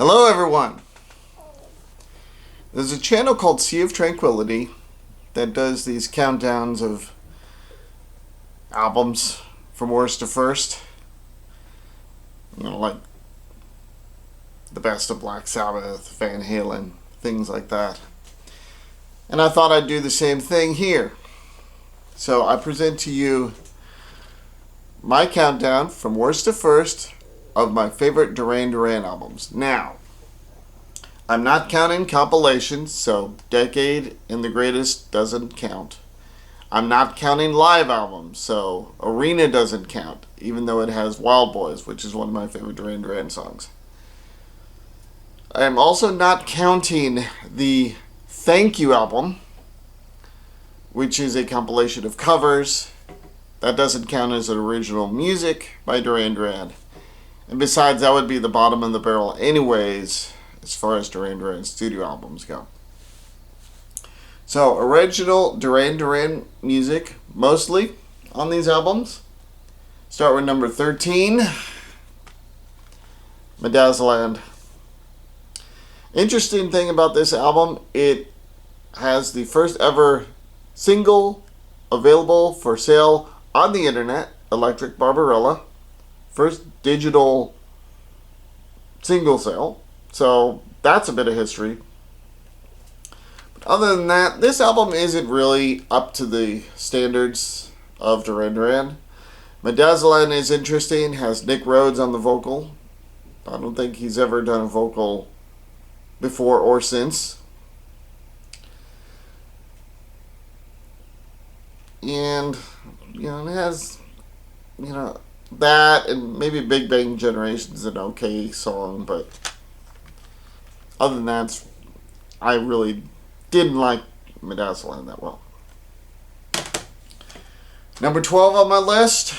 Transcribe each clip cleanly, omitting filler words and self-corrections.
Hello everyone! There's a channel called Sea of Tranquility that does these countdowns of albums from worst to first. You know, like the best of Black Sabbath, Van Halen, things like that. And I thought I'd do the same thing here. So I present to you my countdown from worst to first of my favorite Duran Duran albums. Now, I'm not counting compilations, so Decade and the Greatest doesn't count. I'm not counting live albums, so Arena doesn't count, even though it has Wild Boys, which is one of my favorite Duran Duran songs. I am also not counting the Thank You album, which is a compilation of covers. That doesn't count as original music by Duran Duran. And besides, that would be the bottom of the barrel anyways, as far as Duran Duran studio albums go. So, original Duran Duran music, mostly, on these albums. Start with number 13, Medazzaland. Interesting thing about this album, it has the first ever single available for sale on the internet, Electric Barbarella. First digital single sale. So that's a bit of history. But other than that, this album isn't really up to the standards of Duran Duran. Medazzaland is interesting, has Nick Rhodes on the vocal. I don't think he's ever done a vocal before or since. And, it has, that and maybe Big Bang Generation is an okay song, but other than that, I really didn't like Medazzaland that well. Number 12 on my list,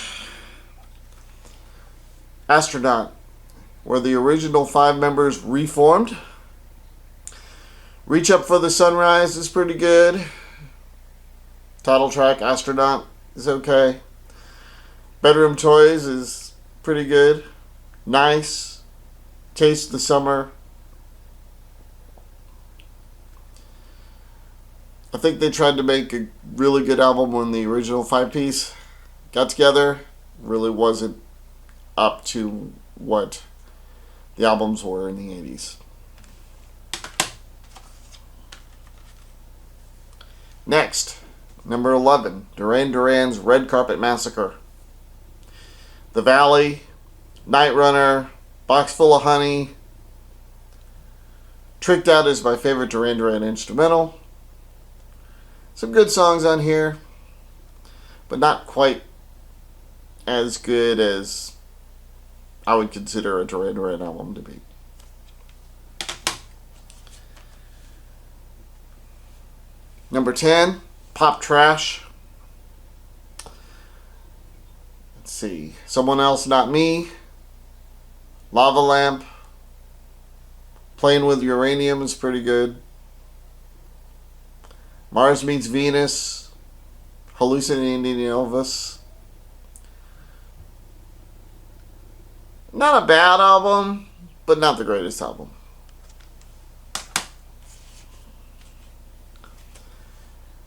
Astronaut, where the original 5 members reformed. Reach Up for the Sunrise is pretty good. Title track, Astronaut, is okay. Bedroom Toys is pretty good. Nice. Taste the Summer. I think they tried to make a really good album when the original 5-piece got together. Really wasn't up to what the albums were in the 80s. Next, number 11, Duran Duran's Red Carpet Massacre. The Valley, Night Runner, Box Full of Honey. Tricked Out is my favorite Duran Duran instrumental. Some good songs on here, but not quite as good as I would consider a Duran Duran album to be. Number 10, Pop Trash. Let's see. Someone Else, Not Me. Lava Lamp. Playing with Uranium is pretty good. Mars Meets Venus. Hallucinating Elvis. Not a bad album, but not the greatest album.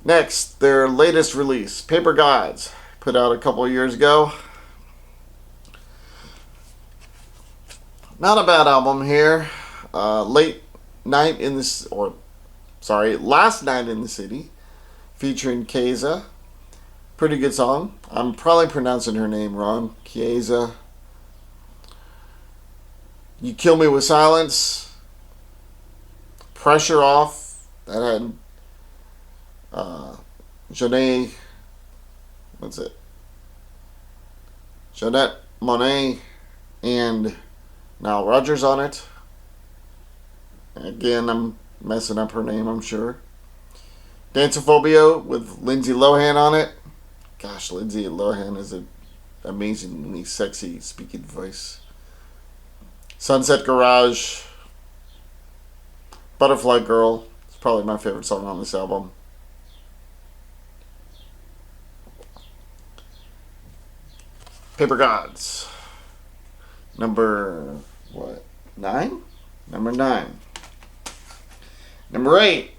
Next, their latest release, Paper Gods, put out a couple of years ago. Not a bad album here. Last Night in the City, featuring Keza. Pretty good song. I'm probably pronouncing her name wrong. Keza. You Kill Me With Silence. Pressure Off. That had Jeanette Monáe and Nile Rodgers on it. Again, I'm messing up her name, I'm sure. Danceophobia with Lindsay Lohan on it. Gosh, Lindsay Lohan is an amazingly sexy speaking voice. Sunset Garage. Butterfly Girl. It's probably my favorite song on this album. Paper Gods. Number, 9? Number 9. Number 8.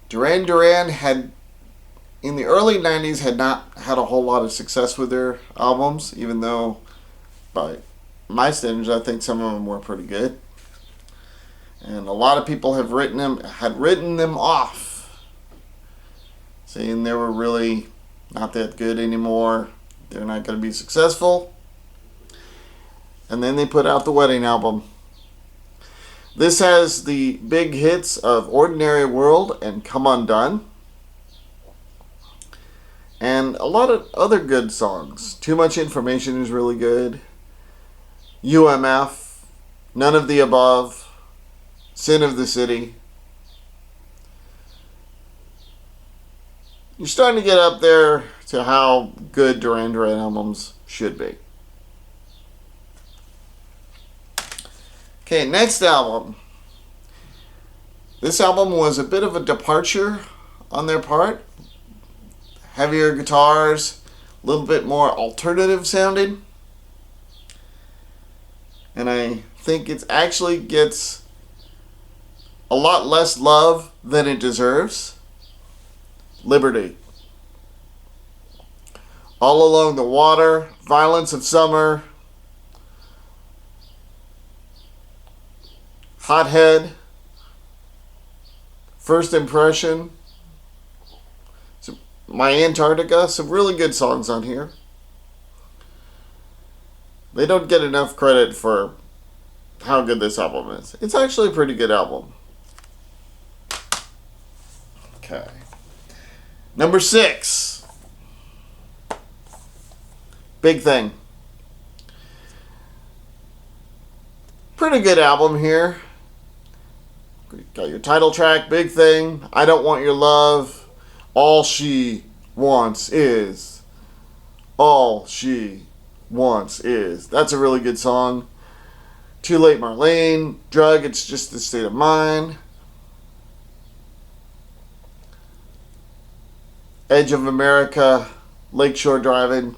Duran Duran had, in the early 90s, had not had a whole lot of success with their albums, even though by my standards I think some of them were pretty good. And a lot of people had written them off, saying they were really not that good anymore. They're not going to be successful. And then they put out the Wedding album. This has the big hits of Ordinary World and Come Undone. And a lot of other good songs. Too Much Information is really good. UMF. None of the Above. Sin of the City. You're starting to get up there to how good Duran Duran albums should be. Okay, next album. This album was a bit of a departure on their part. Heavier guitars, a little bit more alternative sounding. And I think it actually gets a lot less love than it deserves. Liberty. All Along the Water, Violence of Summer, Hothead, First Impression, My Antarctica, some really good songs on here. They don't get enough credit for how good this album is. It's actually a pretty good album. Okay. Number 6. Big Thing. Pretty good album here. Got your title track, Big Thing, I Don't Want Your Love, All She Wants Is. All She Wants Is. That's a really good song. Too Late Marlene, Drug, It's Just the State of Mind. Edge of America, Lakeshore Drive.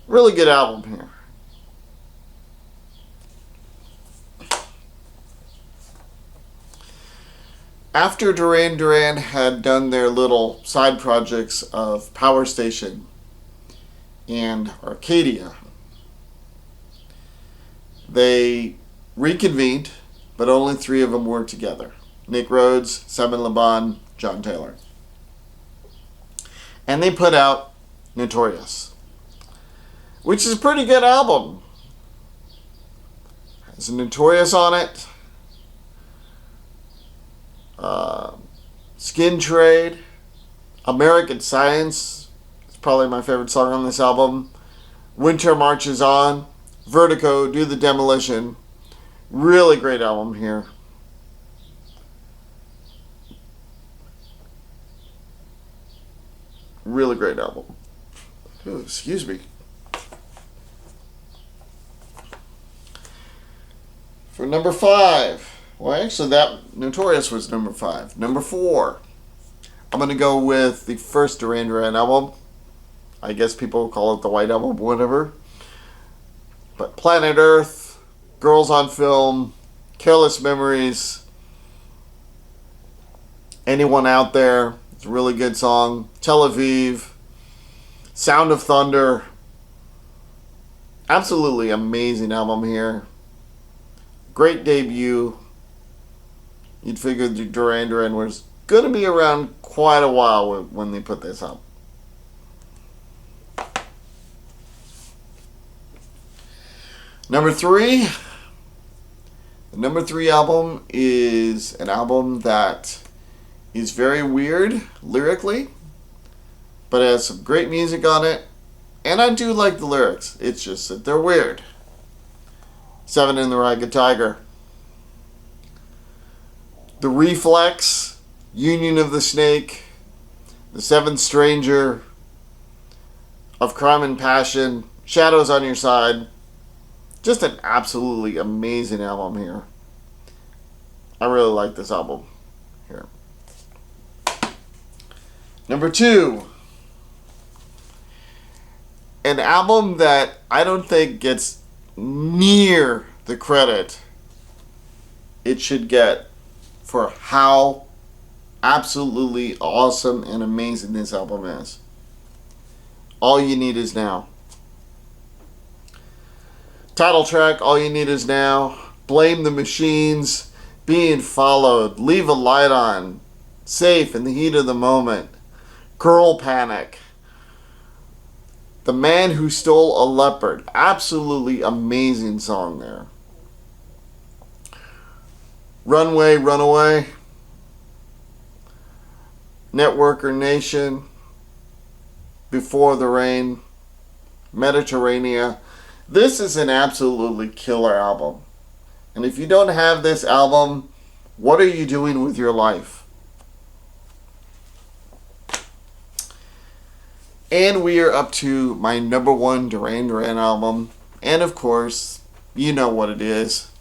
Really good album here. After Duran Duran had done their little side projects of Power Station and Arcadia, they reconvened, but only 3 of them worked together. Nick Rhodes, Simon Le Bon, John Taylor. And they put out Notorious, which is a pretty good album. Has Notorious on it. Skin Trade, American Science is probably my favorite song on this album. Winter Marches On, Vertigo, Do the Demolition. Really great album here. Really great album. Ooh, excuse me. For number 5. Well, actually, that Notorious was number 5. Number 4. I'm going to go with the first Duran Duran album. I guess people call it the White Album, whatever. But Planet Earth, Girls on Film, Careless Memories, Anyone Out There, it's a really good song. Tel Aviv, Sound of Thunder. Absolutely amazing album here. Great debut. You'd figure Duran Duran was going to be around quite a while when they put this up. Number 3. The number 3 album is an album that is very weird lyrically, but it has some great music on it, and I do like the lyrics. It's just that they're weird. 7 in the Ragged Tiger. The Reflex, Union of the Snake, The Seventh Stranger, Of Crime and Passion, Shadows on Your Side. Just an absolutely amazing album here. I really like this album here. Number 2. an album that I don't think gets near the credit it should get for how absolutely awesome and amazing this album is. All You Need Is Now. Title track, All You Need Is Now. Blame the Machines. Being Followed. Leave a Light On. Safe in the Heat of the Moment. Girl Panic. The Man Who Stole a Leopard. Absolutely amazing song there. Runway, Runaway. Networker Nation. Before the Rain. Mediterranean. This is an absolutely killer album. And if you don't have this album, what are you doing with your life? And we are up to my number one Duran Duran album. And of course, you know what it is.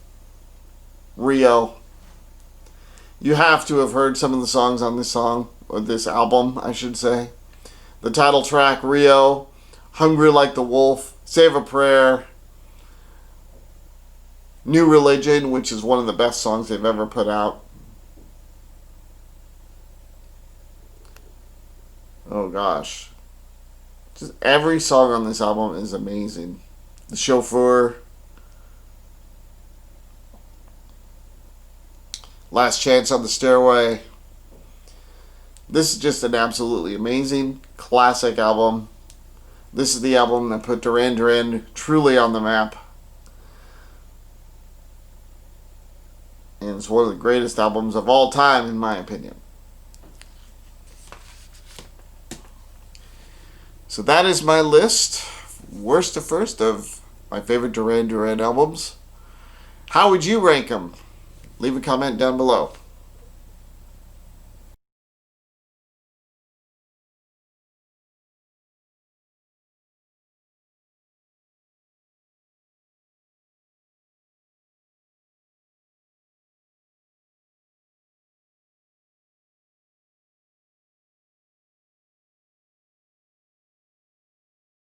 Rio. You have to have heard some of the songs on this song, or this album, I should say. The title track, Rio. Hungry Like the Wolf. Save a Prayer. New Religion, which is one of the best songs they've ever put out. Oh gosh. Just every song on this album is amazing. The Chauffeur. Last Chance on the Stairway. This is just an absolutely amazing classic album. This is the album that put Duran Duran truly on the map. And it's one of the greatest albums of all time, in my opinion. So that is my list, worst to first, of my favorite Duran Duran albums. How would you rank them? Leave a comment down below.